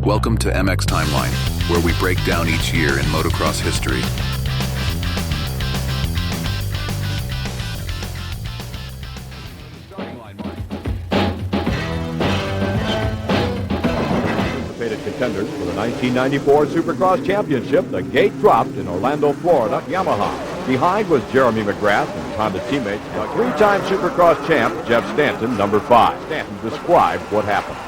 Welcome to MX Timeline, where we break down each year in motocross history. Anticipated contenders for the 1994 Supercross Championship, the gate dropped in Orlando, Florida, Yamaha. Behind was Jeremy McGrath and Honda teammate, the three-time Supercross champ, Jeff Stanton, number 5. Stanton described what happened.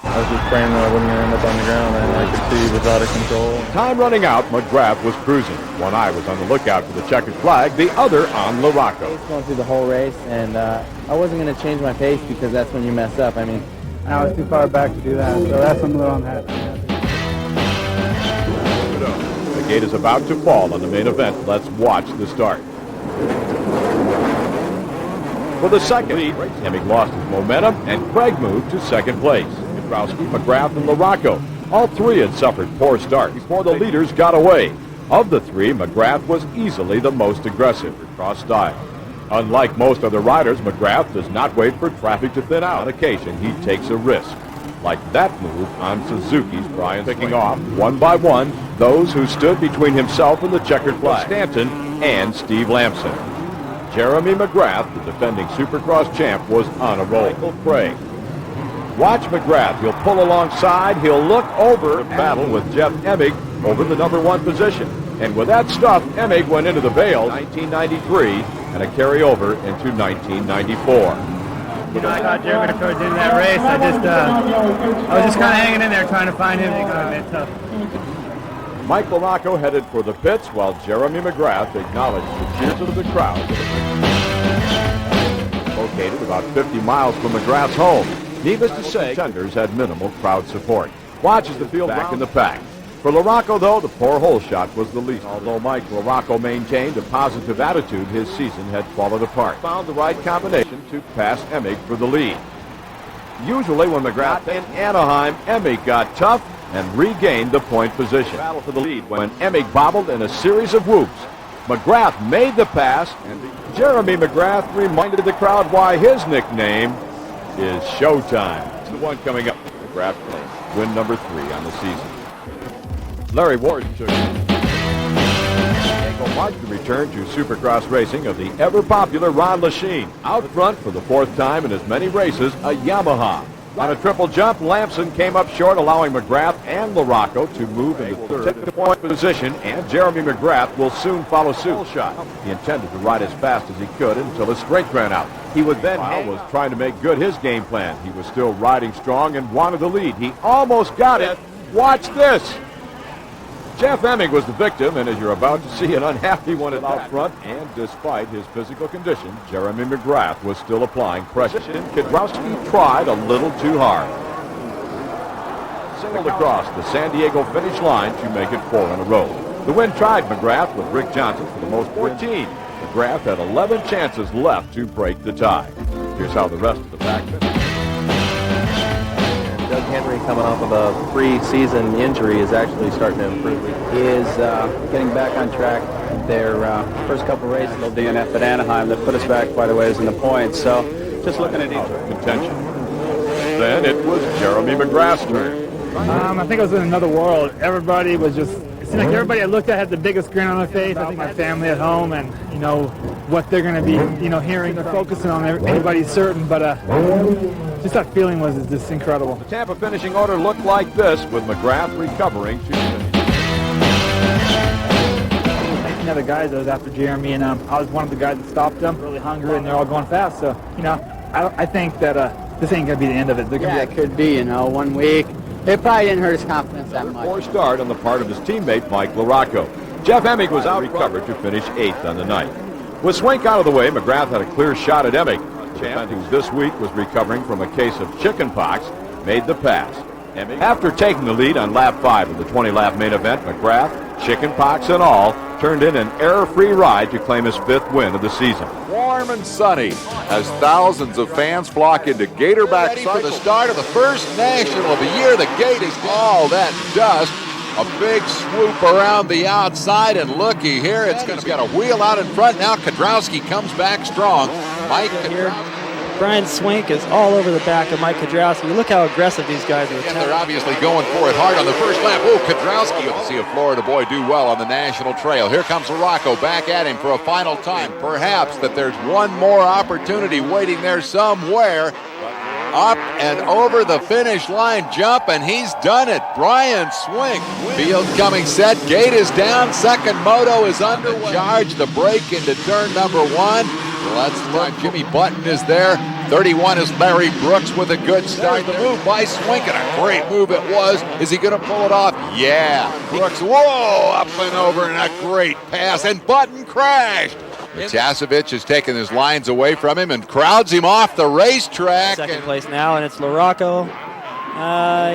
I was just praying that I wasn't going to end up on the ground, and I could see it was out of control. Time running out, McGrath was cruising. One eye was on the lookout for the checkered flag, the other on Larocco. I was going through the whole race, and I wasn't going to change my pace because that's when you mess up. I mean, I was too far back to do that, so that's a little unhappy. The gate is about to fall on the main event. Let's watch the start. For the second lead, Emig lost his momentum, and Craig moved to second place. McGrath, and Larocco. All three had suffered poor starts before the leaders got away. Of the three, McGrath was easily the most aggressive cross style. Unlike most other riders, McGrath does not wait for traffic to thin out. On occasion, he takes a risk. Like that move on Suzuki's Brian, picking off, one by one, those who stood between himself and the checkered flag, Stanton and Steve Lamson. Jeremy McGrath, the defending Supercross champ, was on a roll. Craig. Watch McGrath. He'll pull alongside. He'll look over. Battle with Jeff Emig over the number 1 position. And with that stuff, Emig went into the Vale 1993 and a carryover into 1994. You know, I thought Jeremy would have in that race. I was just kind of hanging in there trying to find him. It made it tough. Mike Larocco headed for the pits while Jeremy McGrath acknowledged the cheers of the crowd. Located about 50 miles from McGrath's home. Needless to say, contenders had minimal crowd support. Watch as the field back in the pack. For Larocco, though, the poor hole shot was the least. Although Mike Larocco maintained a positive attitude, his season had fallen apart. Found the right combination to pass Emig for the lead. Usually when McGrath in Anaheim, Emig got tough and regained the point position. Battle for the lead when Emig bobbled in a series of whoops. McGrath made the pass, and Jeremy McGrath reminded the crowd why his nickname is Showtime. The one coming up, McGrath claims win number 3 on the season. Larry Ward took marked the return to Supercross racing of the ever-popular Ron Lachine. Out front for the 4th time in as many races, a Yamaha. On a triple jump, Lamson came up short, allowing McGrath and Larocco to move into third point position, and Jeremy McGrath will soon follow suit. He intended to ride as fast as he could until his strength ran out. He would then was trying to make good his game plan. He was still riding strong and wanted the lead. He almost got it. Watch this. Jeff Emig was the victim, and as you're about to see, an unhappy one out front, and despite his physical condition, Jeremy McGrath was still applying pressure. Kedrowski tried a little too hard. Singled across the San Diego finish line to make it 4 in a row. The win tried McGrath with Rick Johnson for the most 14. McGrath had 11 chances left to break the tie. Here's how the rest of the pack finished. Doug Henry, coming off of a pre-season injury, is actually starting to improve. He is getting back on track. Their first couple races, little DNF at Anaheim, that put us back quite a ways in the points. So just looking at each contention. Then it was Jeremy McGrath's turn. I think I was in another world. Everybody was just, it seemed like everybody I looked at had the biggest grin on their face. I think my family at home and, you know, what they're going to be, you know, hearing. They're focusing on anybody's certain, but just that feeling was just incredible. The Tampa finishing order looked like this, with McGrath recovering to finish. 19 other guys that was after Jeremy, and I was one of the guys that stopped them. Really hungry, and they're all going fast. So, you know, I think that this ain't going to be the end of it. Yeah, it could be, you know, 1 week. It probably didn't hurt his confidence that much. Poor start on the part of his teammate, Mike Larocco. Jeff Emig was out recovered to finish 8th on the night. With Swink out of the way, McGrath had a clear shot at Emig. Champ, who this week was recovering from a case of chickenpox, made the pass. Emig, after taking the lead on lap 5 of the 20-lap main event, McGrath, chickenpox and all, turned in an error-free ride to claim his 5th win of the season. Warm and sunny as thousands of fans flock into Gatorback for the start of the first national of the year. The gate is all that dust. A big swoop around the outside, and looky here, it's got a wheel out in front now. Kedrowski comes back strong. Mike here. Brian Swink is all over the back of Mike Kudrowski. Look how aggressive these guys are. And they're obviously going for it hard on the first lap. Oh, Kudrowski, you'll see a Florida boy do well on the national trail. Here comes Rocco back at him for a final time. Perhaps that there's one more opportunity waiting there somewhere. Up and over the finish line jump, and he's done it. Brian Swink. Field coming set. Gate is down. Second moto is under. Charge the break into turn number 1. Let's look. Jimmy Button is there. 31 is Larry Brooks with a good start. The move by Swink, and a great move it was. Is he going to pull it off? Yeah. Brooks, whoa, up and over, and a great pass, and Button crashed. Matiasevich has taken his lines away from him and crowds him off the racetrack. Second place now, and it's LaRocco.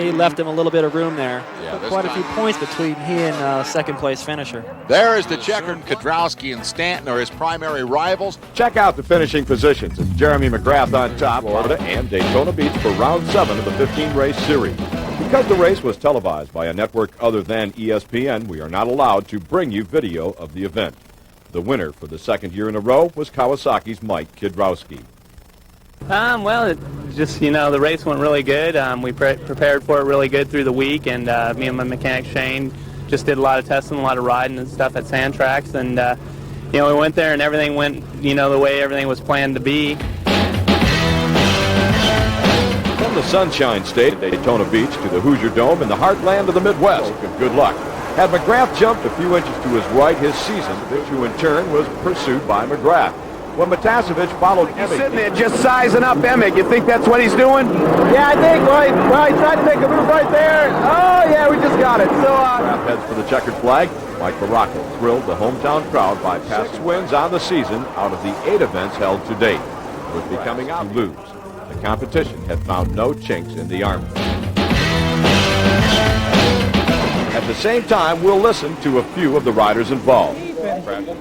He left him a little bit of room there. Yeah, quite a few points between he and second place finisher. There is the checkered. Kudrowski and Stanton are his primary rivals. Check out the finishing positions. It's Jeremy McGrath on top, Florida and Daytona Beach for round 7 of the 15-race series. Because the race was televised by a network other than ESPN, we are not allowed to bring you video of the event. The winner for the second year in a row was Kawasaki's Mike Kudrowski. Well, it just, the race went really good. We prepared for it really good through the week, and me and my mechanic Shane just did a lot of testing, a lot of riding and stuff at sand tracks, and we went there and everything went, the way everything was planned to be. From the Sunshine State at Daytona Beach to the Hoosier Dome in the heartland of the Midwest, good luck. Had McGrath jumped a few inches to his right, his season, who in turn was pursued by McGrath. When Matiasevich followed Emig. He's sitting there just sizing up Emig. You think that's what he's doing? Yeah, I think, well, he tried to make a move right there. Oh, yeah, we just got it. So, McGrath heads for the checkered flag. Mike LaRocco thrilled the hometown crowd by past wins on the season out of the 8 events held to date. With becoming out to lose, the competition had found no chinks in the armor. At the same time, we'll listen to a few of the riders involved.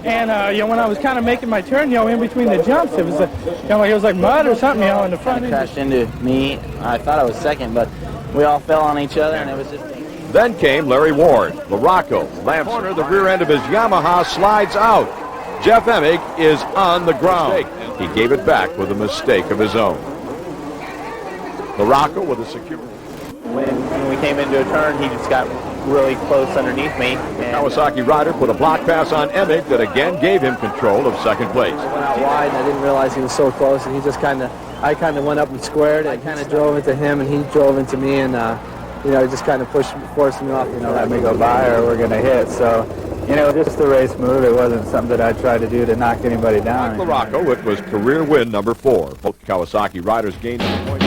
And when I was kind of making my turn, in between the jumps, it was like it was like mud or something, in the front. Crashed into me. I thought I was second, but we all fell on each other, and it was just. Then came Larry Ward, LaRocco, Lance Horner. The rear end of his Yamaha slides out. Jeff Emig is on the ground. He gave it back with a mistake of his own. LaRocco with a secure. When we came into a turn, he just got really close underneath me. The Kawasaki rider put a block pass on Emig that again gave him control of second place. I went out wide, and I didn't realize he was so close, and he just I kind of went up and squared. I kind of drove into him, and he drove into me, and he just kind of forced me off. Let me go by, or we're going to hit. So, just the race move. It wasn't something that I tried to do to knock anybody down. LaRocco, it was career win number 4. Both Kawasaki riders gained the point.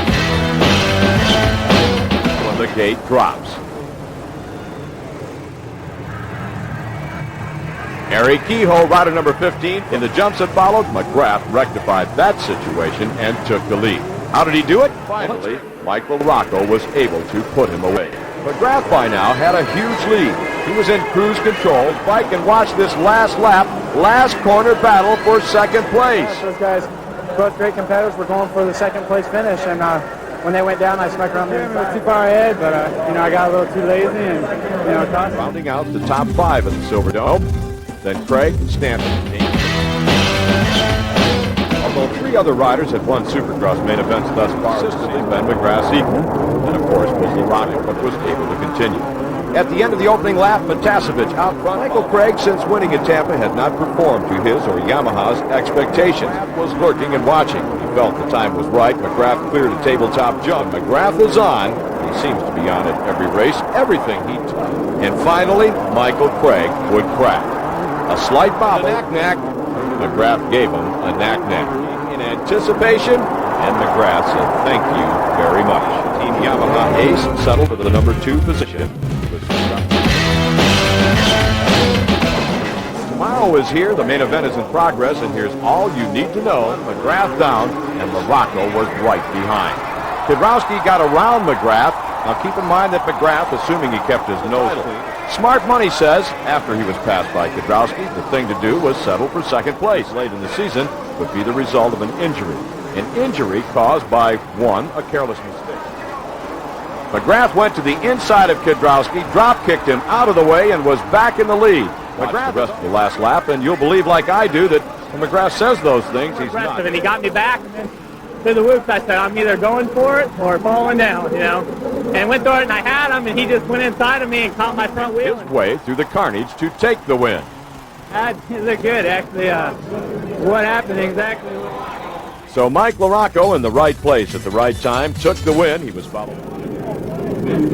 When the gate drops. Harry Kehoe, rider number 15. In the jumps that followed, McGrath rectified that situation and took the lead. How did he do it? Finally, Mike LaRocco was able to put him away. McGrath by now had a huge lead. He was in cruise control. Bike and watch this last lap, last corner battle for second place. Those guys, both great competitors, were going for the second place finish, and when they went down, I snuck around there. I was too far ahead, but I got a little too lazy, and rounding out the top 5 at the Silver Dome. Then Craig and Stanton. Although 3 other riders had won Supercross main events thus far, consistently Ben McGrath's equal. And of course was LaRocco, but was able to continue. At the end of the opening lap, Matiasevich out front. Michael Craig, since winning at Tampa, had not performed to his or Yamaha's expectations. Was lurking and watching. He felt the time was right. McGrath cleared a tabletop jump. McGrath is on. He seems to be on it every race, everything he does. And finally, Michael Craig would crack. A slight bobble. Knack-knack. McGrath gave him a knack-knack. In anticipation, and McGrath said thank you very much. Team Yamaha Ace settled for the number 2 position. Tomorrow is here. The main event is in progress, and here's all you need to know. McGrath down, and LaRocco was right behind. Kudrowski got around McGrath. Now keep in mind that McGrath, assuming he kept his nose clean. Smart money says, after he was passed by Kudrowski, the thing to do was settle for second place. Late in the season would be the result of an injury. An injury caused by, 1, a careless mistake. McGrath went to the inside of Kudrowski, drop-kicked him out of the way, and was back in the lead. McGrath the rest of the last lap, and you'll believe like I do that when McGrath says those things, he's not. And he got me back. to the whoops, I said, I'm either going for it or falling down, you know. And went for it, and I had him, and he just went inside of me and caught my front wheel. His way through the carnage to take the win. They're good, actually. What happened exactly? So Mike LaRocco in the right place at the right time took the win. He was followed. This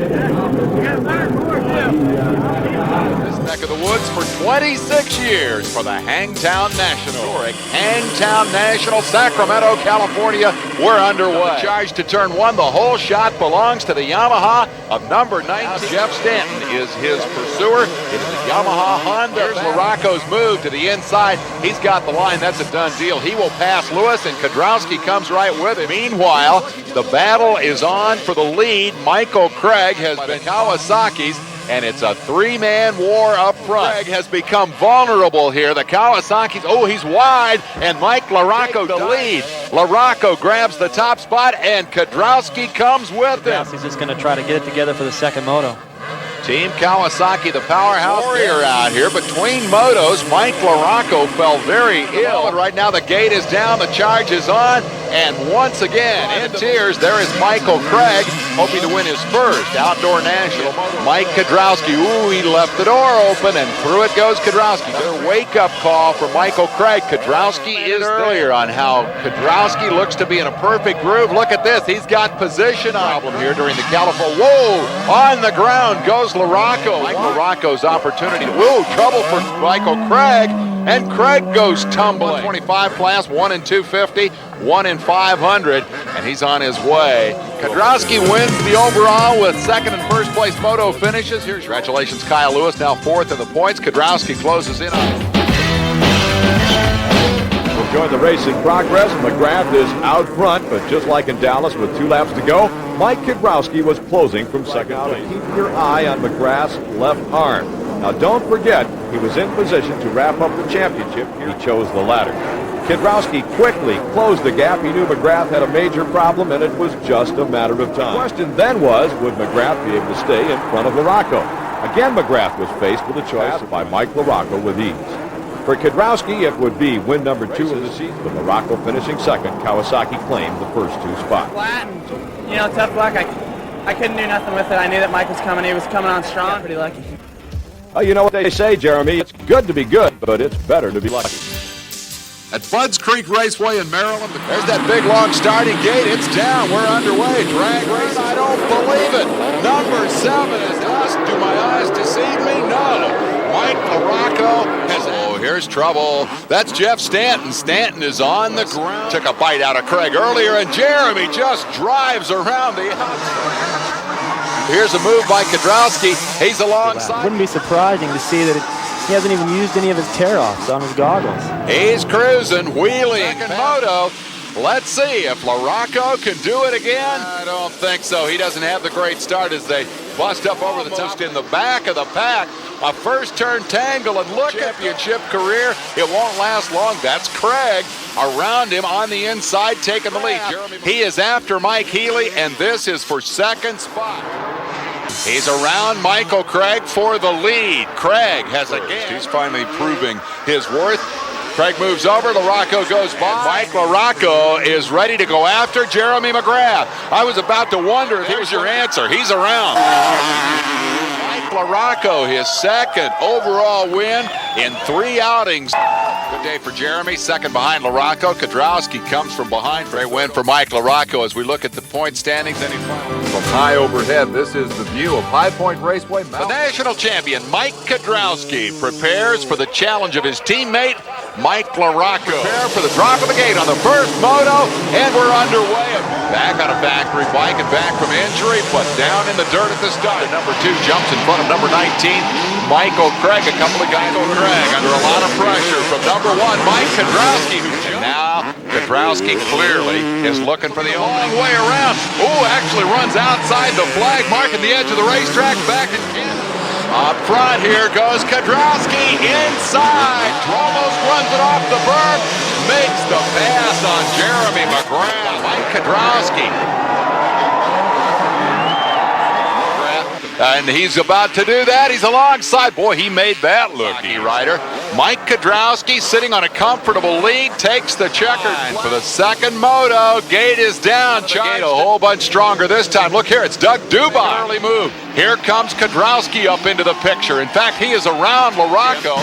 neck of the woods for 26 years for the Hangtown National. Hangtown National, Sacramento, California. We're underway. Charged to turn one. The whole shot belongs to the Yamaha of number 19. Jeff Stanton is his pursuer. It is a Yamaha Honda. Here's LaRocco's move to the inside. He's got the line. That's a done deal. He will pass Lewis, and Kudrowski comes right with him. Meanwhile, the battle is on for the lead. Michael Craig has been Kawasaki's, and it's a three-man war up front. Craig has become vulnerable here. The Kawasaki's, oh, he's wide, and Mike LaRocco the lead. LaRocco grabs the top spot, and Kudrowski comes with him. He's just going to try to get it together for the second moto. Team Kawasaki, the powerhouse warrior out here. Between motos, Mike LaRocco fell very ill. And right now the gate is down, the charge is on, and once again, in tears, there is Michael Craig, hoping to win his first outdoor national. Mike Kudrowski, ooh, he left the door open, and through it goes Kudrowski. Their wake-up call for Michael Craig. Kudrowski is earlier on how Kudrowski looks to be in a perfect groove. Look at this, he's got position problem here during the California. Whoa, on the ground goes LaRocco. Mike LaRocco's opportunity. Whoa, trouble for Michael Craig, and Craig goes tumbling. 125 class, 1 in 250, 1 in 500, and he's on his way. Kudrowski wins the overall with second and first place moto finishes. Here's congratulations, Kyle Lewis, now fourth in the points. Kudrowski closes in on. We'll join the race in progress. McGrath is out front, but just like in Dallas with 2 laps to go, Mike Kudrowski was closing from second place. Keep your eye on McGrath's left arm. Now don't forget, he was in position to wrap up the championship. He chose the latter. Kudrowski quickly closed the gap. He knew McGrath had a major problem, and it was just a matter of time. The question then was, would McGrath be able to stay in front of LaRocco? Again, McGrath was faced with a choice by Mike LaRocco with ease. For Kudrowski, it would be win number 2 of the season, with LaRocco finishing second. Kawasaki claimed the first 2 spots. Flat and, you know, tough luck. I couldn't do nothing with it. I knew that Mike was coming. He was coming on strong. Pretty lucky. You know what they say, Jeremy? It's good to be good, but it's better to be lucky. At Budds Creek Raceway in Maryland, there's that big long starting gate. It's down. We're underway. Drag race. I don't believe it. Number 7 is dust. Do my eyes deceive me? No. Mike LaRocco has. Oh, here's trouble. That's Jeff Stanton. Stanton is on the ground. Took a bite out of Craig earlier, and Jeremy just drives around the outside. Here's a move by Kudrowski. He's alongside. Wouldn't be surprising to see that he hasn't even used any of his tear-offs on his goggles. He's cruising, wheeling. Second moto. Let's see if LaRocco can do it again. I don't think so. He doesn't have the great start as they bust up over the top. In the back of the pack, a first turn tangle, and look, championship career. It won't last long. That's Craig around him on the inside, taking the lead. He is after Mike Healy, and this is for second spot. He's around Michael Craig for the lead. Craig has a gap. He's finally proving his worth. Craig moves over, LaRocco goes by. Mike LaRocco is ready to go after Jeremy McGrath. I was about to wonder if here's your answer. He's around. Mike LaRocco, his second overall win in 3 outings. Good day for Jeremy, second behind LaRocco. Kudrowski comes from behind for a win for Mike LaRocco as we look at the point standings. From high overhead, this is the view of High Point Raceway. The national champion, Mike Kudrowski, prepares for the challenge of his teammate, Mike LaRocco. Prepare for the drop of the gate on the first moto, and we're underway. Back on a factory bike and back from injury, but down in the dirt at the start. Number 2 jumps in front of number 19, Michael Craig. A couple of guys over Craig under a lot of pressure from number 1, Mike Kudrowski. And now Kudrowski clearly is looking for the long way around. Oh, actually runs outside the flag, marking the edge of the racetrack back in Canada. Up front here goes Kudrowski inside. Almost runs it off the berm. Makes the pass on Jeremy McGrath. Mike Kudrowski. And he's about to do that. He's alongside. Boy, he made that look. Rider Mike Kudrowski sitting on a comfortable lead, takes the checkered for the second moto. Gate is down. Gate a whole bunch stronger this time. Look here, it's Doug Dubai. Early move. Here comes Kudrowski up into the picture. In fact, he is around LaRocco.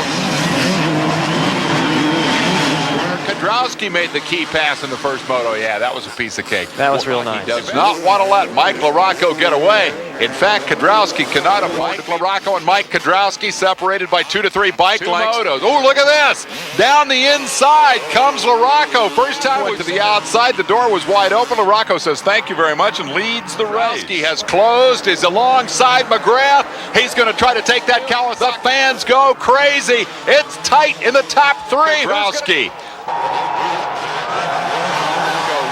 Kudrowski made the key pass in the first moto. Yeah, that was a piece of cake. That was real nice. He does not want to let Mike LaRocco get away. In fact, Kudrowski cannot avoid LaRocco and Mike Kudrowski separated by 2 to 3 bike lengths. Oh, look at this. Down the inside comes LaRocco. First time went to the outside. The door was wide open. LaRocco says thank you very much and leads the race. He has closed. He's alongside McGrath. He's going to try to take that Kawasaki. The fans go crazy. It's tight in the top 3. Kudrowski.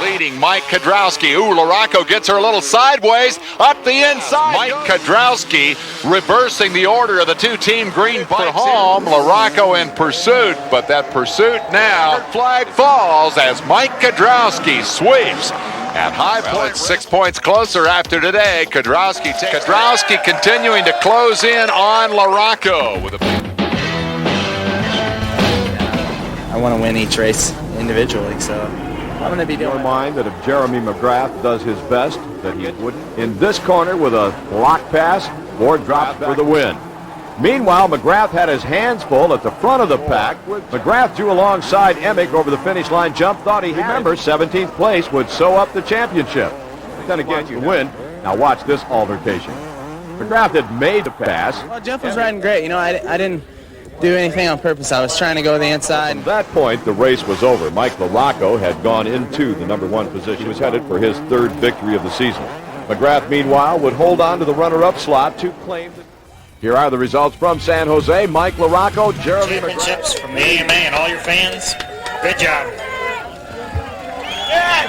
Leading Mike Kudrowski. Ooh, LaRocco gets her a little sideways up the inside. Mike Kudrowski reversing the order of the two-team green for home. LaRocco in pursuit, but that pursuit now. Flag falls as Mike Kudrowski sweeps at high points. 6 points closer after today. Kudrowski continuing to close in on LaRocco with a. I want to win each race individually, so I'm going to be doing. Your mind that if Jeremy McGrath does his best, that he would in this corner with a block pass, Ford drops for the win. Meanwhile, McGrath had his hands full at the front of the pack. McGrath drew alongside Emick over the finish line jump. Thought he had 17th place would sew up the championship. Then again, you win. Now watch this altercation. McGrath had made the pass. Well, Jeff was riding great. You know, I didn't do anything on purpose. I was trying to go to the inside. From that point, the race was over. Mike LaRocco had gone into the #1 position. He was headed for his 3rd victory of the season. McGrath, meanwhile, would hold on to the runner-up slot to claim. Here are the results from San Jose. Mike LaRocco, Jeremy Championships from the AMA and all your fans. Good job. Yeah,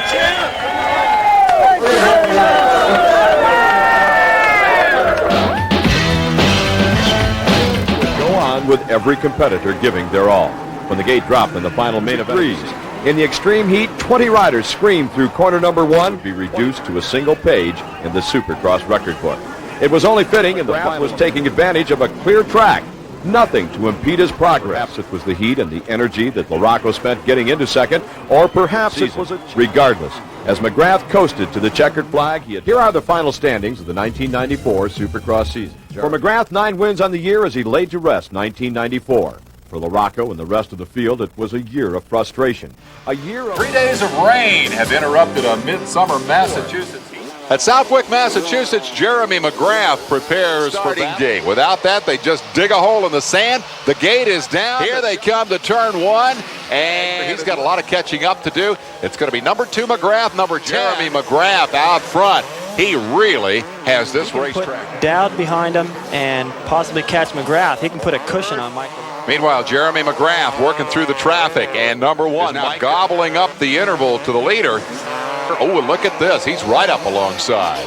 with every competitor giving their all. When the gate dropped in the final main event, in the extreme heat, 20 riders screamed through corner #1 to be reduced to a single page in the Supercross record book. It was only fitting, and the final was taking advantage of a clear track. Nothing to impede his progress. Perhaps it was the heat and the energy that LaRocco spent getting into second, or perhaps it was regardless. As McGrath coasted to the checkered flag, here are the final standings of the 1994 Supercross season. For McGrath, 9 wins on the year as he laid to rest 1994. For LaRocco and the rest of the field, it was a year of frustration. A year of 3 days of rain have interrupted a midsummer Massachusetts. At Southwick, Massachusetts, Jeremy McGrath prepares for starting day. Without that, they just dig a hole in the sand. The gate is down. Here they come to turn 1, and he's got a lot of catching up to do. It's going to be #2 McGrath, #10 Jeremy McGrath out front. He really has this racetrack. Dowd behind him and possibly catch McGrath. He can put a cushion on Michael. Meanwhile, Jeremy McGrath working through the traffic, and #1 now gobbling up the interval to the leader. Oh, and look at this. He's right up alongside.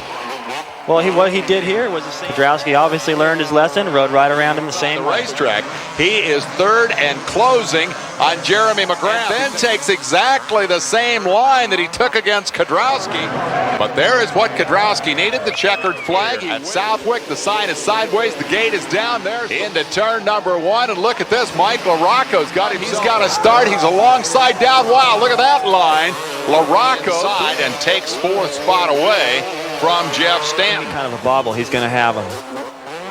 Well, what he did here was Kudrowski obviously learned his lesson, rode right around him the same way. Racetrack. He is 3rd and closing on Jeremy McGrath. Then takes exactly the same line that he took against Kudrowski. But there is what Kudrowski needed, the checkered flag. At Southwick, the sign is sideways. The gate is down there. Into turn #1, and look at this. Mike LaRocco's got him. He's got to start. He's alongside down. Wow, look at that line. LaRocco side and takes 4th spot away from Jeff Stanton. Kind of a bobble he's going to have him.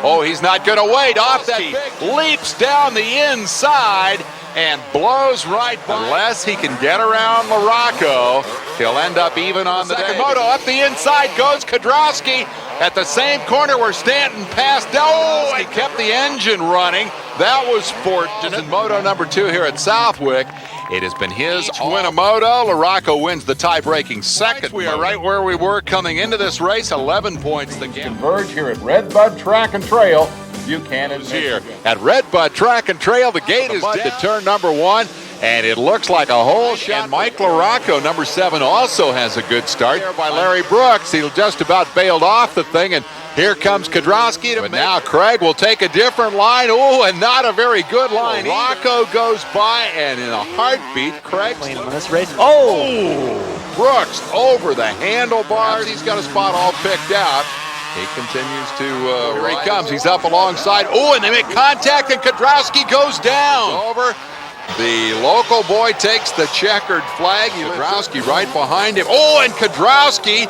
Oh, he's not going to wait. Off that leaps down the inside and blows right by. Unless he can get around LaRocco, he'll end up even on the second moto. Up the inside goes Kudrowski at the same corner where Stanton passed. Oh, he kept the engine running. That was fortunate. In moto #2 here at Southwick. It has been his win a moto. LaRocco wins the tie-breaking second. We are right where we were coming into this race. 11 points the game. Converge here at Redbud Track and Trail. Buchanan is here. At Redbud Track and Trail, the gate is down to turn #1. And it looks like a hole shot. And Mike LaRocco, #7, also has a good start. Here by Larry Brooks. He just about bailed off the thing, and here comes Kudrowski. But now Craig will take a different line. Oh, and not a very good line. LaRocco goes by, and in a heartbeat, Craig clean him on this race. Oh! Brooks over the handlebars. He's got a spot all picked out. He continues to, here he comes, he's up alongside, oh, and they make contact, and Kedrowski goes down. Over. The local boy takes the checkered flag. Kedrowski right behind him. Oh, and Kedrowski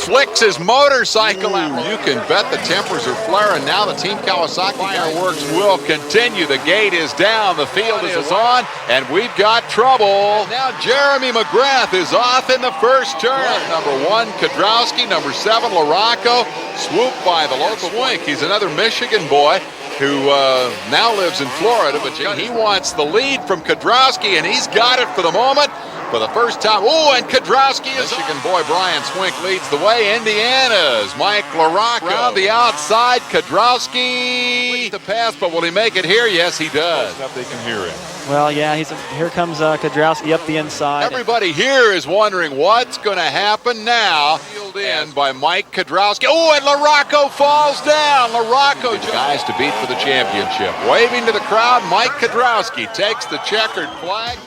flicks his motorcycle out. You can bet the tempers are flaring now. The Team Kawasaki fireworks will continue. The gate is down. The field is on, and we've got trouble. Now Jeremy McGrath is off in the first turn. Number 1, Kedrowski. Number 7, LaRocco. Swooped by the local Swink. He's another Michigan boy who now lives in Florida, but he wants the lead from Kedrowski, and he's got it for the moment. For the first time, oh, and Kedrowski is Michigan boy Brian Swink leads the way. Indiana's Mike LaRocco. Around the outside, Kedrowski the pass, but will he make it here? Yes, he does. They can hear him. Well, yeah, here comes Kedrowski up the inside. Everybody here is wondering what's going to happen now. Field in by Mike Kedrowski. Oh, and LaRocco falls down. LaRocco, guys to beat for the championship. Waving to the crowd, Mike Kedrowski takes the checkered flag.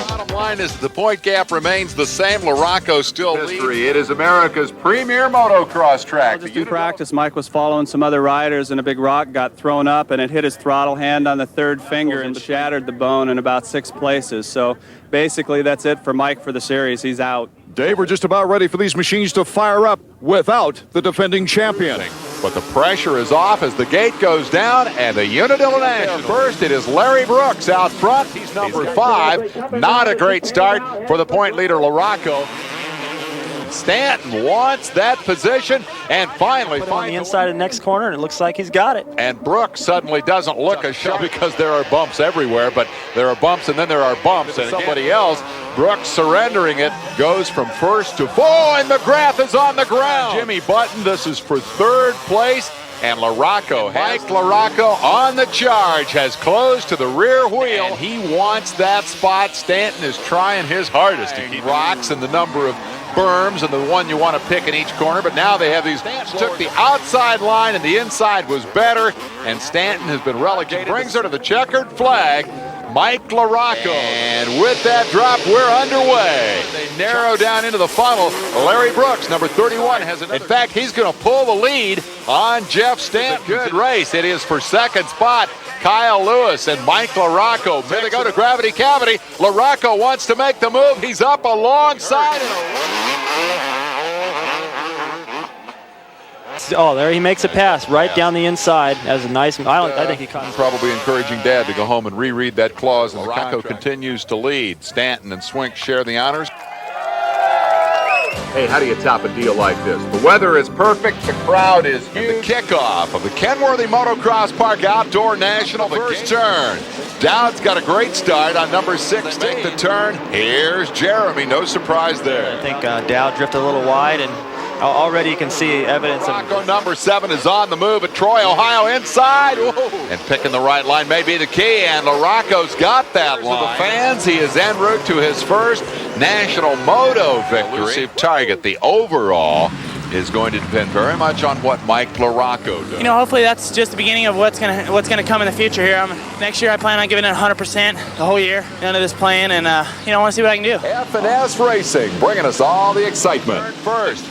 Bottom line is the point gap remains the same. LaRocco still leads. It is America's premier motocross track. Just in practice, Mike was following some other riders, and a big rock got thrown up, and it hit his throttle hand on the third finger and shattered the bone in about 6 places. So basically, that's it for Mike for the series. He's out. Dave, we're just about ready for these machines to fire up without the defending champion. But the pressure is off as the gate goes down, and the Unit International. First, it is Larry Brooks out front. He's number 5. Not a great start for the point leader, LaRocco. Stanton wants that position, and finally on the inside of the next corner, and it looks like he's got it. And Brooks suddenly doesn't look as sharp because there are bumps everywhere, but there are bumps and then there are bumps, and somebody else, Brooks surrendering it, goes from first to 4, and McGrath is on the ground. Jimmy Button, this is for 3rd place. And LaRocco, Mike LaRocco on the charge, has closed to the rear wheel. And he wants that spot. Stanton is trying his hardest to keep rocks and the number of berms and the one you want to pick in each corner. But now they have these. Stanton took the outside line, and the inside was better. And Stanton has been relegated. Brings her to the checkered flag. Mike LaRocco. And with that drop, we're underway. They narrow down into the funnel. Larry Brooks, number 31, has another. In fact, he's going to pull the lead on Jeff Stanton. Good race. It is for 2nd spot. Kyle Lewis and Mike LaRocco. There they go to Gravity Cavity. LaRocco wants to make the move. He's up alongside. Oh, there he makes a pass right down the inside. That was a nice. I think he caught. Probably encouraging Dad to go home and reread that clause. And LaRocco continues to lead. Stanton and Swink share the honors. Hey, how do you top a deal like this? The weather is perfect. The crowd is huge. The kickoff of the Kenworthy Motocross Park Outdoor National. The first turn. Dowd's got a great start on number 16. Make the turn. Here's Jeremy. No surprise there. I think Dowd drifted a little wide, and already you can see evidence of. LaRocco, number 7, is on the move at Troy, Ohio, inside. Whoa. And picking the right line may be the key, and LaRocco's got that line. The fans, he is en route to his first national moto victory. Elusive target, the overall, is going to depend very much on what Mike LaRocco does. You know, hopefully that's just the beginning of what's gonna come in the future here. Next year I plan on giving it 100% the whole year into this plan, and I want to see what I can do. F&S Racing, bringing us all the excitement. First.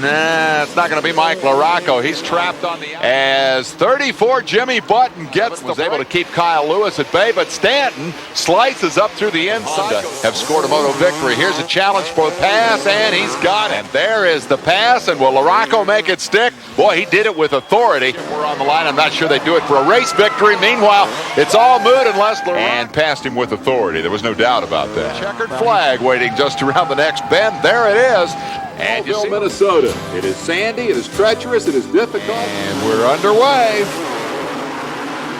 Nah, it's not going to be Mike LaRocco. He's trapped on the as 34 Jimmy Button was able to keep Kyle Lewis at bay, but Stanton slices up through the inside. Have scored a moto victory. Here's a challenge for the pass, and he's got it. And there is the pass, and will LaRocco make it stick? Boy, he did it with authority. We're on the line. I'm not sure they do it for a race victory. Meanwhile, it's all moot unless LaRocco. And passed him with authority. There was no doubt about that. Checkered flag waiting just around the next bend. There it is. And you see Minnesota. It is sandy, it is treacherous, it is difficult. And we're underway.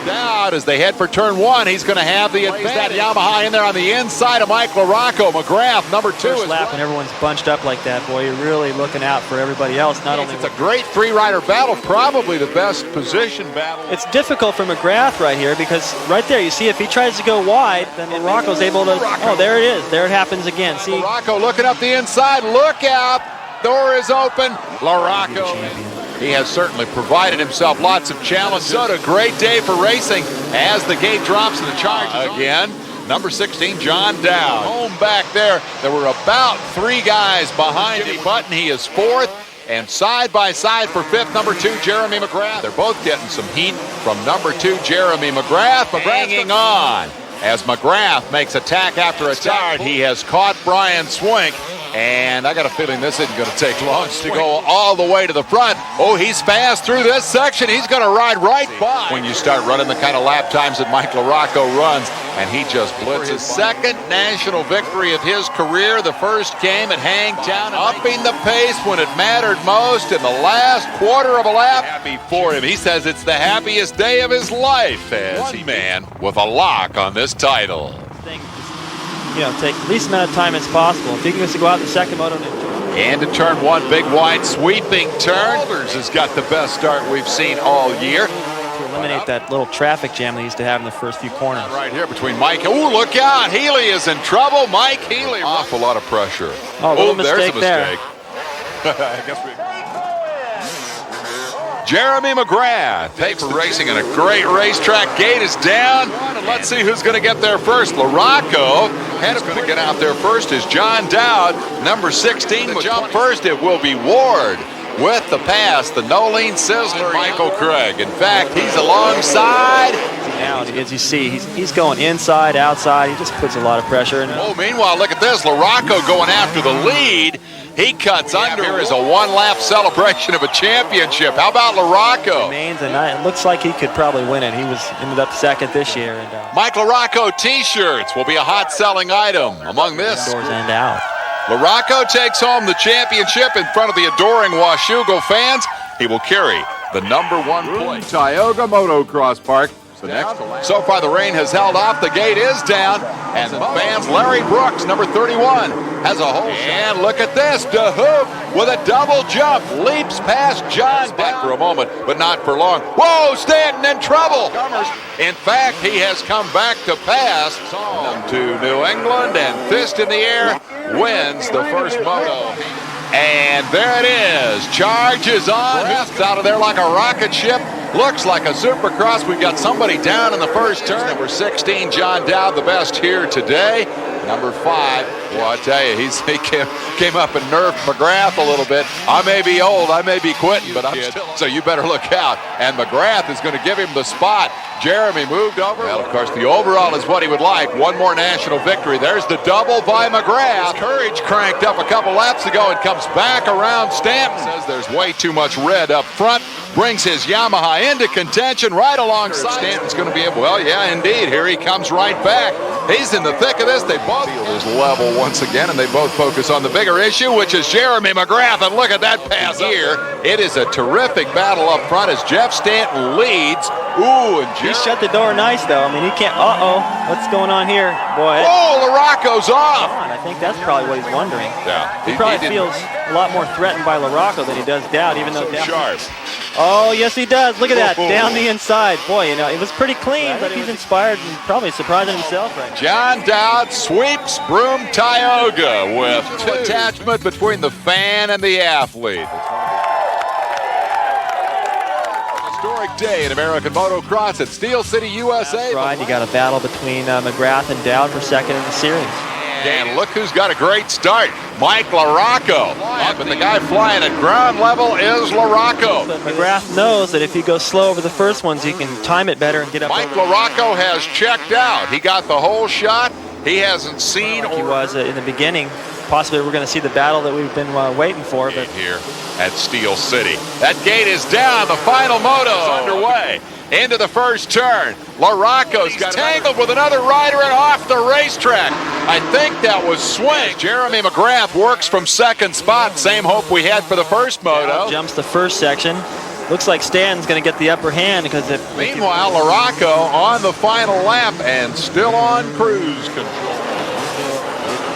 Dowd as they head for turn 1. He's going to have the advantage. That Yamaha in there on the inside of Mike LaRocco. McGrath, number 2. First lap when everyone's bunched up like that, boy, you're really looking out for everybody else. Not only it's a great 3-rider battle, probably the best position battle. It's difficult for McGrath right here because right there, you see if he tries to go wide, then LaRocco's able to. Oh, there it is. There it happens again. See, LaRocco looking up the inside. Look out. Door is open. LaRocco. He has certainly provided himself lots of challenges. A great day for racing as the gate drops and the charge again. Number 16, John Dowd. Home back there. There were about 3 guys behind him. Button, he is 4th. And side by side for fifth, number 2, Jeremy McGrath. They're both getting some heat from number 2, Jeremy McGrath. Hanging on as McGrath makes attack after attack. He has caught Brian Swink. And I got a feeling this isn't going to take long to go all the way to the front. Oh, he's fast through this section. He's going to ride right by. When you start running the kind of lap times that Mike LaRocco runs, and he just blitzes. Second national victory of his career. The first came at Hangtown, upping the pace when it mattered most in the last quarter of a lap. Happy for him. He says it's the happiest day of his life as he man with a lock on this title. Take the least amount of time as possible. If you can just go out the second moto and to turn 1, big wide sweeping turn. Alders has got the best start we've seen all year. To eliminate that little traffic jam they used to have in the first few corners. Right here between Mike. Oh, look out. Healy is in trouble. Mike Healy. Awful lot of pressure. Oh, there's a mistake there. I guess we... Jeremy McGrath takes for racing in a great racetrack. Gate is down. And let's see who's going to get there first. LaRocco. And going to get out there first is John Dowd. Number 16 will jump first. It will be Ward with the pass. The Nolene Sizzler, Michael Craig. In fact, he's alongside. Now, as you see, he's going inside, outside. He just puts a lot of pressure in. Oh, meanwhile, look at this. LaRocco going after the lead. He cuts under. Here is a one-lap celebration of a championship. How about LaRocco? It looks like he could probably win it. He ended up second this year. And, Mike LaRocco T-shirts will be a hot-selling item among this. Indoors and out. LaRocco takes home the championship in front of the adoring Washougal fans. He will carry the number 1 place. Tioga Motocross Park. So far, the rain has held off. The gate is down. And the fans, Larry Brooks, number 31, has a hole. And look at this. DeHoop with a double jump. Leaps past John Dowd for a moment, but not for long. Whoa, Stanton in trouble. In fact, he has come back to pass to New England, and fist in the air wins the first moto. And there it is. Charges on. It's out of there like a rocket ship. Looks like a Supercross. We've got somebody down in the first turn. Number 16, John Dowd, the best here today. Number 5, well, I tell you, he came up and nerfed McGrath a little bit. I may be old, I may be quitting, but I'm still. So you better look out. And McGrath is going to give him the spot. Jeremy moved over. Well, of course, the overall is what he would like. One more national victory. There's the double by McGrath. Courage cranked up a couple laps ago and comes back around Stanton. Says there's way too much red up front. Brings his Yamaha into contention right alongside. Stanton's going to be able, well, yeah, indeed. Here he comes right back. He's in the thick of this. They both feel this level once again, and they both focus on the bigger issue, which is Jeremy McGrath. And look at that pass here. It is a terrific battle up front as Jeff Stanton leads. Ooh, and he shut the door nice, though. I mean, he can't. What's going on here, boy? Oh, LaRocco's off. I think that's probably what he's wondering. Yeah, he probably feels a lot more threatened by LaRocco than he does Dowd, even though Dowd. Sharp. Oh, yes, he does. Look at that. Down the inside. Boy, it was pretty clean, but he's inspired and probably surprising himself right now. John Dowd sweeps Broome Tioga with attachment between the fan and the athlete. Historic day in American motocross at Steel City, USA. That's right. You got a battle between McGrath and Dowd for second in the series. And look who's got a great start. Mike LaRocco. But the guy flying at ground level is LaRocco. But McGrath knows that if he goes slow over the first ones, he can time it better and get up. Mike LaRocco has checked out. He got the whole shot. He hasn't seen. Like he was in the beginning. Possibly we're going to see the battle that we've been waiting for. But here at Steel City. That gate is down. The final moto is underway. Into the first turn. LaRocco's got tangled with another rider and off the racetrack. I think that was Swink. Jeremy McGrath works from second spot. Same hope we had for the first moto. Jumps the first section. Looks like Stanton's going to get the upper hand because meanwhile, LaRocco on the final lap and still on cruise control.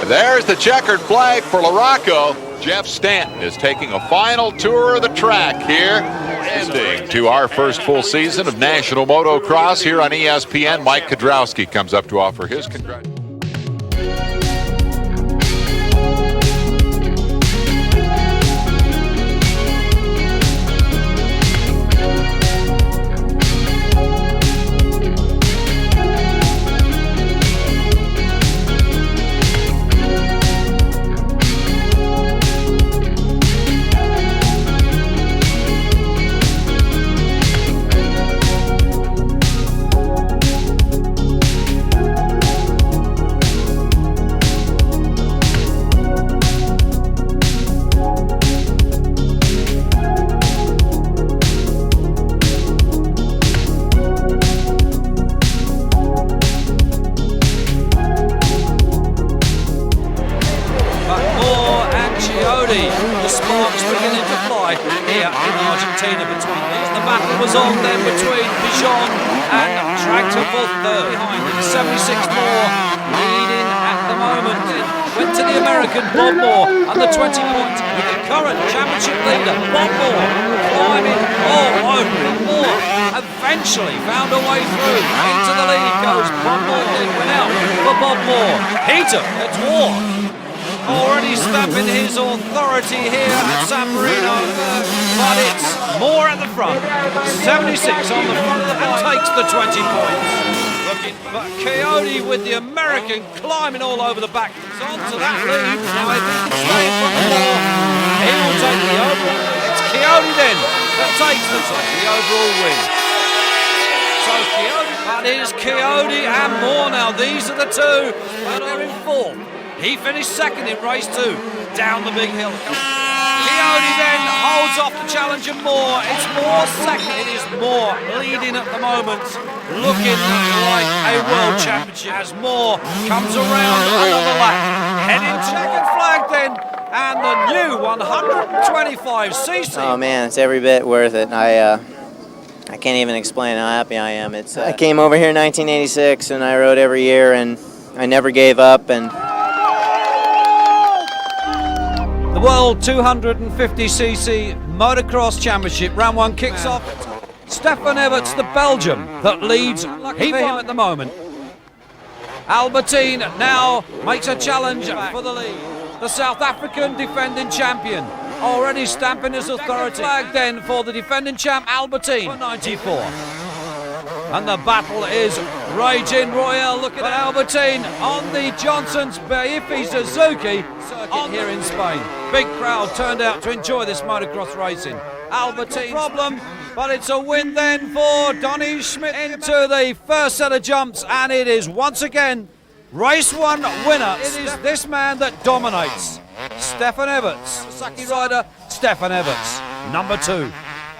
There's the checkered flag for LaRocco. Jeff Stanton is taking a final tour of the track here. Ending to our first full season of National Motocross here on ESPN. Mike Kudrowski comes up to offer his congratulations. Trainer between these. The battle was on then between Bijon and Tractor for third. Behind him, 76 more, leading at the moment. Went to the American Bob Moore and the 20 points with the current championship leader, Bob Moore, climbing all over it. Moore eventually found a way through. Into the lead goes Bob Moore. Then went out for Bob Moore. He took the dwarf. Already stamping his authority here at San Marino, but it's Moore at the front. 76 on the front and takes the 20 points. But Coyote with the American climbing all over the back. It's on to that lead. Now if he can stay in front of Moore, he will take the overall. It's Coyote then that takes the overall win. So Coyote, but it is Coyote and Moore now. These are the two that are in fourth. He finished second in race 2, down the big hill. Coyote then holds off the challenger Moore. It's Moore second. It is Moore leading at the moment, looking like a world championship as Moore comes around another lap. Heading checkered flag then, and the new 125cc. Oh man, it's every bit worth it. I can't even explain how happy I am. I came over here in 1986 and I rode every year and I never gave up. And the World 250cc Motocross Championship, round 1 kicks off. Stefan Everts, the Belgian, that leads. Lucky for him at the moment. Albertine now makes a challenge for the lead. The South African defending champion, already stamping his authority. Flag then for the defending champ Albertine for 94. And the battle is raging royal. Look at Albertine on the Johnson's Baifi Suzuki circuit here in Spain. Big crowd turned out to enjoy this motocross racing. Albertine problem, but it's a win then for Donny Schmidt into the first set of jumps, and it is once again race 1 winner. It is this man that dominates. Stefan Everts, Saki rider Stefan Everts, number 2.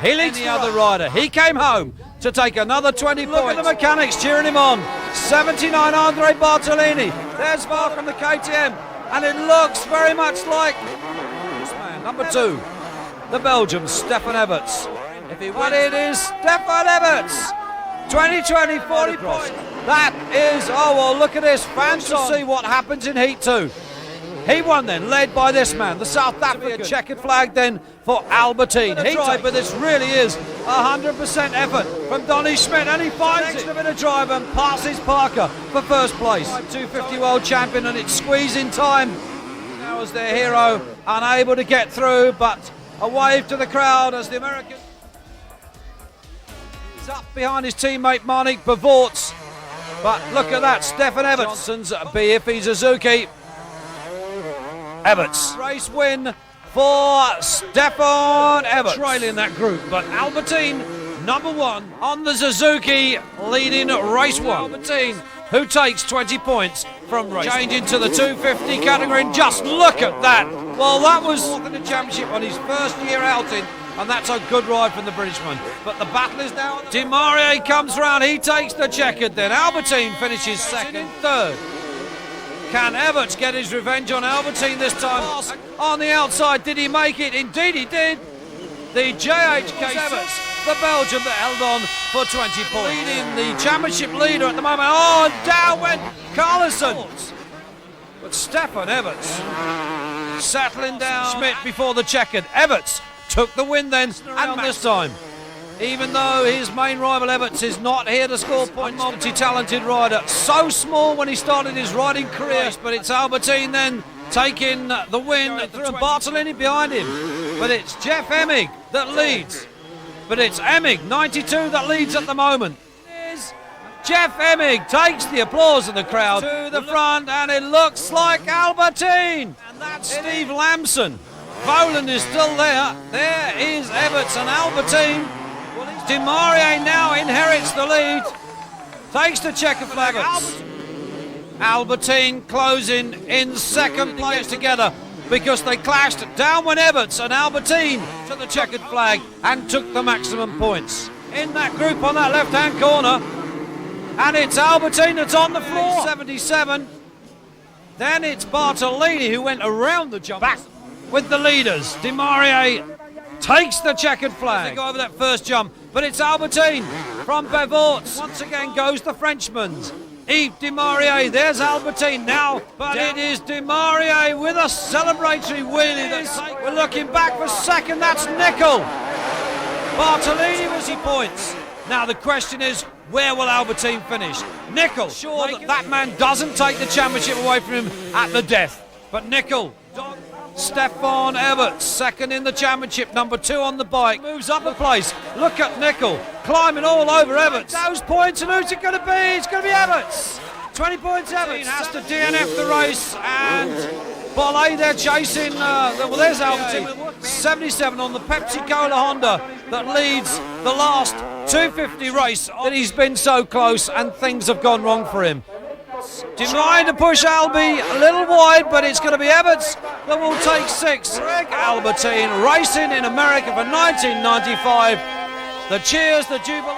He leads the other rider. He came home to take another 20 points. Look at the mechanics cheering him on. 79 Andre Bartolini. There's Mark from the KTM. And it looks very much like this man, number 2. The Belgian, Stefan Everts. But it is Stefan Everts. 2020 40 points. That is, oh well, look at this. Fans to see what happens in Heat 2. He won then, led by this man, the South African. Checkered flag then for Albertine. He tried, but this really is 100% effort from Donny Schmidt, and he finds a bit of drive and passes Parker for first place. 250 world champion, and it's squeezing time. Now as their hero, unable to get through, but a wave to the crowd as the American is up behind his teammate Marnik Bavorts. But look at that, Stefan Everts. Johnson's Baifi Suzuki. Everts. Race win for Stefan Everts. Trailing that group, but Albertine, number 1 on the Suzuki, leading race 1. Albertine, who takes 20 points from race. Changing to the 250 category, and just look at that. Well, that was in the championship on his first year outing, and that's a good ride from the Britishman. But the battle is now. Demarie comes round, he takes the checkered, then Albertine finishes second. Third. Can Everts get his revenge on Albertine this time? On the outside, did he make it? Indeed he did. The JHK Everts, the Belgian that held on for 20 points. Leading the championship leader at the moment. Oh, and down went Carlson. But Stefan Everts settling down. Schmidt before the checkered. Everts took the win then, and this time. Even though his main rival Everts is not here to score points. A multi-talented rider, so small when he started his riding career, but it's Albertine then taking the win through Bartolini behind him. But it's Jeff Emig that leads. But it's Emig, 92, that leads at the moment. Jeff Emig takes the applause of the crowd to the front, and it looks like Albertine. And that's Steve Lamson. Voland is still there. There is Everts and Albertine. Demarie now inherits the lead, takes the checker flag. Albertine closing in second place together because they clashed. Down went Everts, and Albertine took the checkered flag and took the maximum points. In that group on that left-hand corner, and it's Albertine that's on the floor. 77. Then it's Bartolini who went around the jump back with the leaders. Demarie takes the checkered flag. They go over that first jump, but it's Albertine from Bevorts. Once again goes the Frenchman's. Yves Desmarais, there's Albertine now, but it is Desmarais with a celebratory wheelie. We're looking back for second, that's Nickel. Bartolini was he points. Now the question is, where will Albertine finish? Nickel, sure that man doesn't take the championship away from him at the death, but Nickel. Stefan Everts, second in the championship, number 2 on the bike, moves up a place. Look at Nickel climbing all over Everts. Those points, and who's it going to be? It's going to be Everts. 20 points. Everts has to DNF the race, and Bollet they're chasing. Well, there's Albertine, 77 on the Pepsi-Cola Honda that leads the last 250 race. That he's been so close, and things have gone wrong for him. Trying to push Albie a little wide, but it's going to be Everts that will take 6. Greg Albertine racing in America for 1995. The cheers, the jubilee.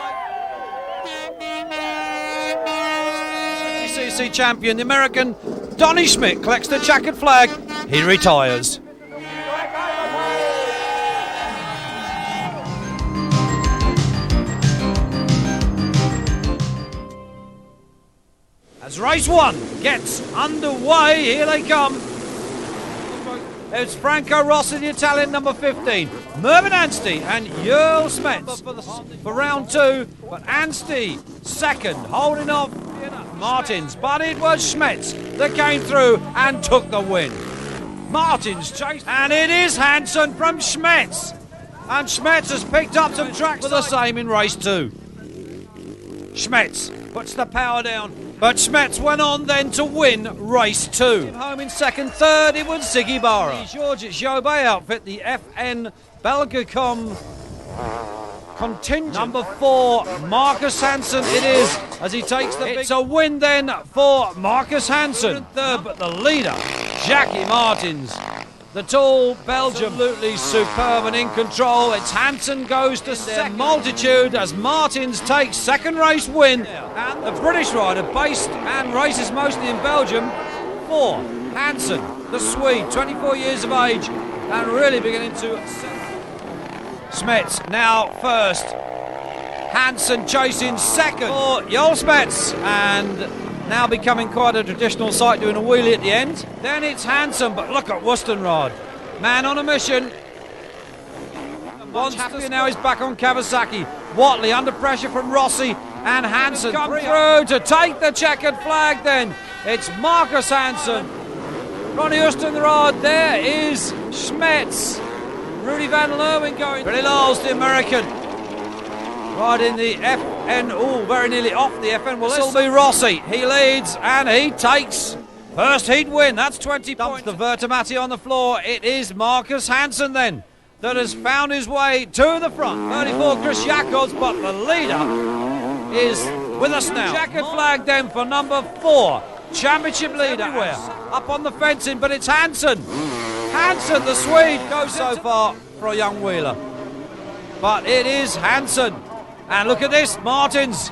CC champion, the American Donnie Schmidt collects the checkered flag. He retires. As race 1 gets underway, here they come. It's Franco Rossi, the Italian, number 15. Mervyn Anstey and Jörl Smets for round 2, but Anstey second, holding off Martins. But it was Smets that came through and took the win. Martins chased, and it is Hansen from Smets. And Smets has picked up some tracks for the same in race 2. Smets puts the power down. But Smets went on then to win race 2. Home in second, third, it was Ziggy Barra. George Jobet outfit, the FN Belgacom contingent. Number 4, Marcus Hansen it is, as he takes the It's a win then for Marcus Hansen. Third, but the leader, Jackie Martins. The tall Belgium, absolutely superb and in control. It's Hansen goes to second. Multitude as Martins takes second race win. And the British rider, based and races mostly in Belgium, 4. Hansen, the Swede, 24 years of age, and really beginning to. Smets now first. Hansen chasing second for Jörl Smets, and now becoming quite a traditional sight, doing a wheelie at the end. Then it's Hansen, but look at Wustenrad. Man on a mission. Wants to now he's back on Kawasaki. Watley under pressure from Rossi, and Hansen come through to take the checkered flag then. It's Marcus Hansen. Ronnie Wustenrad, there is Smets. Rudy Van Leeuwen going. Billy Lowell's the American. Right in the FN, very nearly off the FN. Well, this will be Rossi. He leads and he takes first heat win. That's 20 points. The Vertemati on the floor. It is Marcus Hansen then that has found his way to the front. 34 Chris Jacobs, but the leader is with us now. Checkered flag then for number 4. Championship leader everywhere. Up on the fencing, but it's Hansen. Hansen, the Swede, goes so far for a young wheeler. But it is Hansen. And look at this, Martins.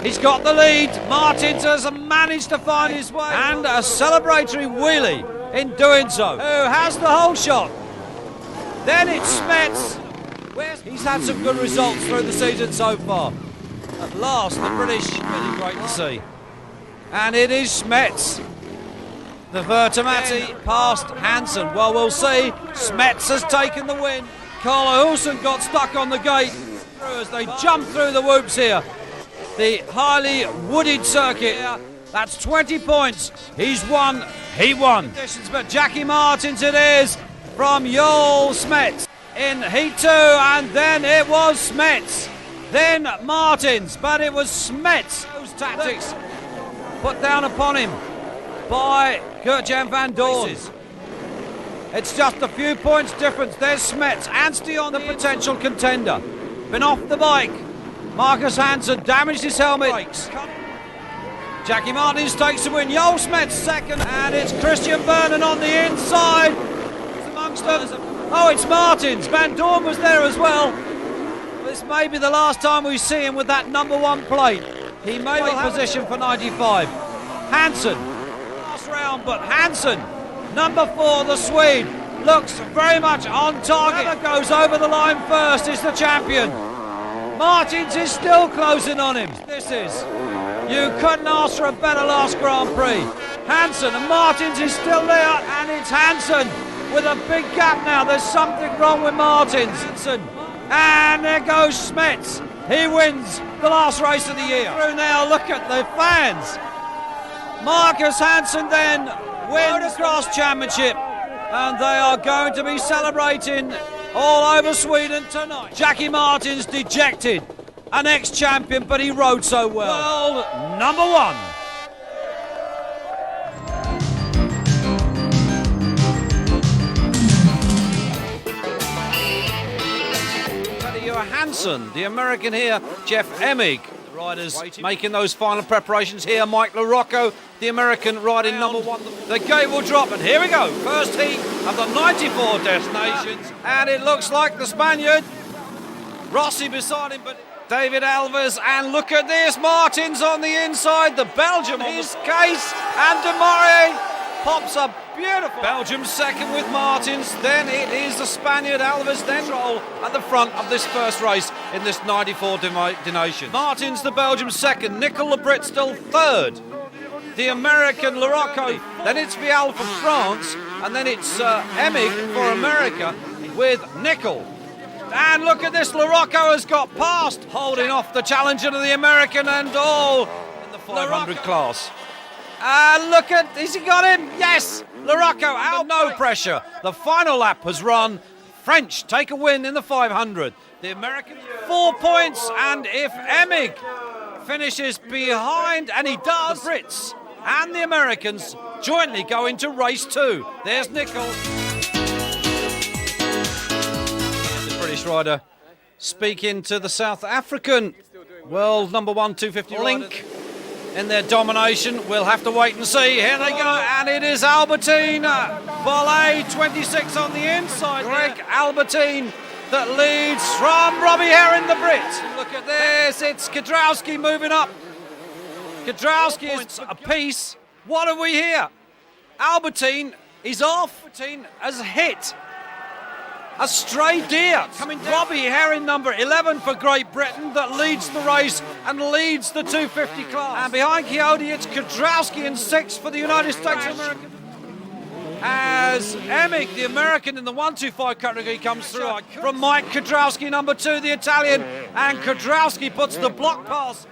He's got the lead. Martins has managed to find his way. And a celebratory wheelie in doing so. Who has the whole shot. Then it's Smets. He's had some good results through the season so far. At last, the British, really great to see. And it is Smets. The Vertemati past Hansen. Well, we'll see. Smets has taken the win. Carlo Hulsen got stuck on the gate as they jump through the whoops here. The highly wooded circuit. That's 20 points. He's won. He won. But Jackie Martins it is from Jörl Smets in Heat 2, and then it was Smets. Then Martins, but it was Smets. Those tactics put down upon him by Gert-Jan van Doorn. It's just a few points difference. There's Smets. Anstey on the potential contender. Been off the bike. Marcus Hansen damaged his helmet. Jackie Martins takes the win. Jörl Smets second. And it's Christian Vernon on the inside. Amongst others. Oh, it's Martins. Van Doorn was there as well. This may be the last time we see him with that number 1 plate. He may have position for 95. Hansen. Last round, but Hansen. Number 4, the Swede, looks very much on target. Whoever goes over the line first is the champion. Martins is still closing on him. You couldn't ask for a better last Grand Prix. Hansen and Martins is still there, and it's Hansen with a big gap now. There's something wrong with Martins. And there goes Smets. He wins the last race of the year. Now look at the fans. Marcus Hansen then wins the Motocross Championship, and they are going to be celebrating all over Sweden tonight. Jackie Martins dejected, an ex-champion, but he rode so well. World number one. Hansen, the American here, Jeff Emig. The riders making those final preparations here. Mike LaRocco, the American, riding number one. The gate will drop, and here we go. First heat of the 94 destinations, and it looks like the Spaniard. Rossi beside him, but David Alves, and look at this. Martins on the inside, the Belgium, his case, and De Marais pops up. Beautiful. Belgium second with Martins, then it is the Spaniard Alves, then roll at the front of this first race in this 94 denomination. Martins, the Belgium second, Nicol the Brit still third, the American LaRocco, then it's Vial for France, and then it's Emig for America with Nicol. And look at this, LaRocco has got past, holding off the challenger to the American, and all in the 500 class. And look at, has he got him? Yes! LaRocco out, no pressure. The final lap has run. French take a win in the 500. The American 4 points, and if Emig finishes behind, and he does, the Brits and the Americans jointly go into race 2. There's Nicol. The British rider speaking to the South African world number one 250 Link. In their domination, we'll have to wait and see. Here they go, and it is Albertine Bollé, 26 on the inside. Greg Albertine that leads from Robbie Herring, the Brit. Look at this, it's Kedrowski moving up. Kedrowski is a piece. What are we here? Albertine is off. Albertine has hit a stray deer coming down. Robbie Herring, number 11 for Great Britain, that leads the race and leads the 250 class. And behind Coyote, it's Kedrowski in 6th for the United States of America. As Emig, the American in the 125 category, comes through from Mike Kedrowski, number 2, the Italian. And Kedrowski puts the block pass.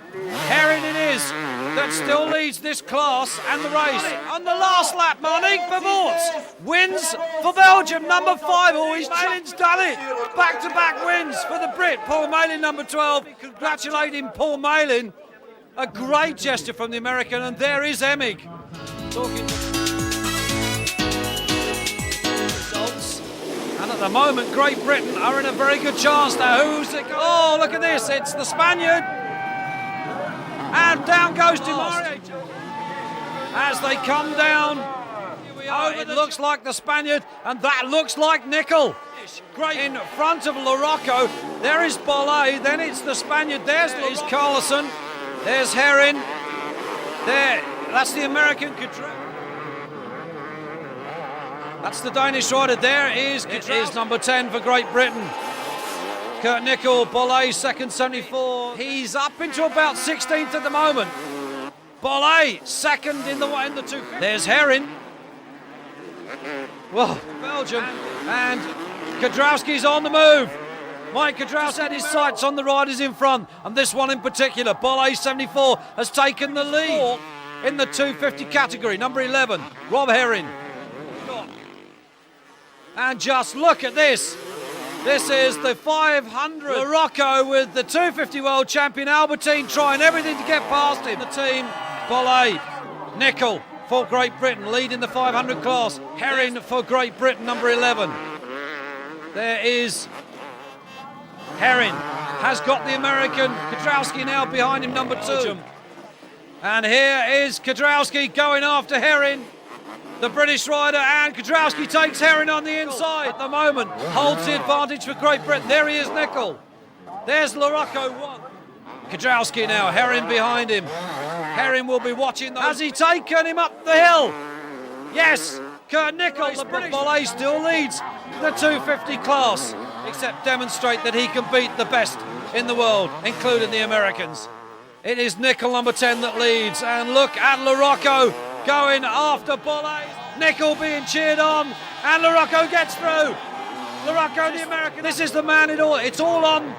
Herring it is that still leads this class and the race. On the last lap, Monique Bevorts wins for Belgium, number 5. Malin's done it. Back-to-back wins for the Brit. Paul Malin, number 12. Congratulating Paul Malin. A great gesture from the American, and there is Emig. Talking results. And at the moment, Great Britain are in a very good chance now. Who's it? Oh, look at this. It's the Spaniard. And down goes De Marais as they come down. It looks like the Spaniard, and that looks like Nicol. Great in front of LaRocco. There is Bollé, then it's the Spaniard. There is Carlson. There's Herring. There, that's the American. That's the Danish rider. There is number 10 for Great Britain. Kurt Nicol, Bollé, second, 74. He's up into about 16th at the moment. Bollé, second in the 2. There's Herring. Well, Belgium. And Kedrowski's on the move. Mike Kedrowski had his sights on the riders in front, and this one in particular, Bollé, 74, has taken the lead in the 250 category. Number 11, Rob Herring. And just look at this. This is the 500. LaRocco with the 250 world champion Albertine trying everything to get past him. The team, Bollé, Nicol for Great Britain, leading the 500 class. Herring for Great Britain, number 11. There is Herring, has got the American. Kedrowski now behind him, number 2. And here is Kedrowski going after Herring. The British rider, and Kedrowski takes Herring on the inside at the moment. Holds the advantage for Great Britain. There he is, Nicol. There's LaRocco, 1. Kedrowski now, Herring behind him. Herring will be watching. Has he taken him up the hill? Yes. Kurt Nickel, the British Bollé, still leads the 250 class, except demonstrate that he can beat the best in the world, including the Americans. It is Nickel, number 10, that leads, and look at LaRocco going after Bollé. Nickel being cheered on, and LaRocco gets through. LaRocco, the American. This is the man it all. It's all on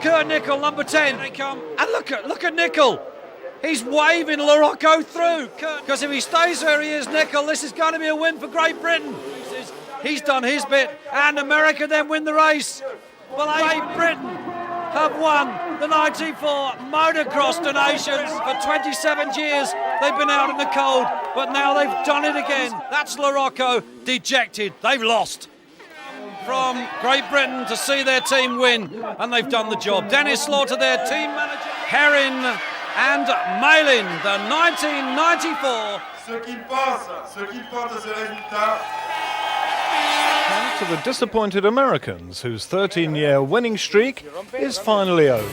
Kurt Nickel, number 10. They come, and look at Nickel. He's waving LaRocco through. Because if he stays where he is, Nickel, this is going to be a win for Great Britain. He's done his bit, and America then win the race. Well, Great Britain have won the 94 motocross donations. For 27 years, they've been out in the cold, but now they've done it again. That's LaRocco, dejected. They've lost. From Great Britain to see their team win, and they've done the job. Dennis Slaughter, their team manager, Herrin and Malin, the 1994. And to the disappointed Americans, whose 13-year winning streak is finally over.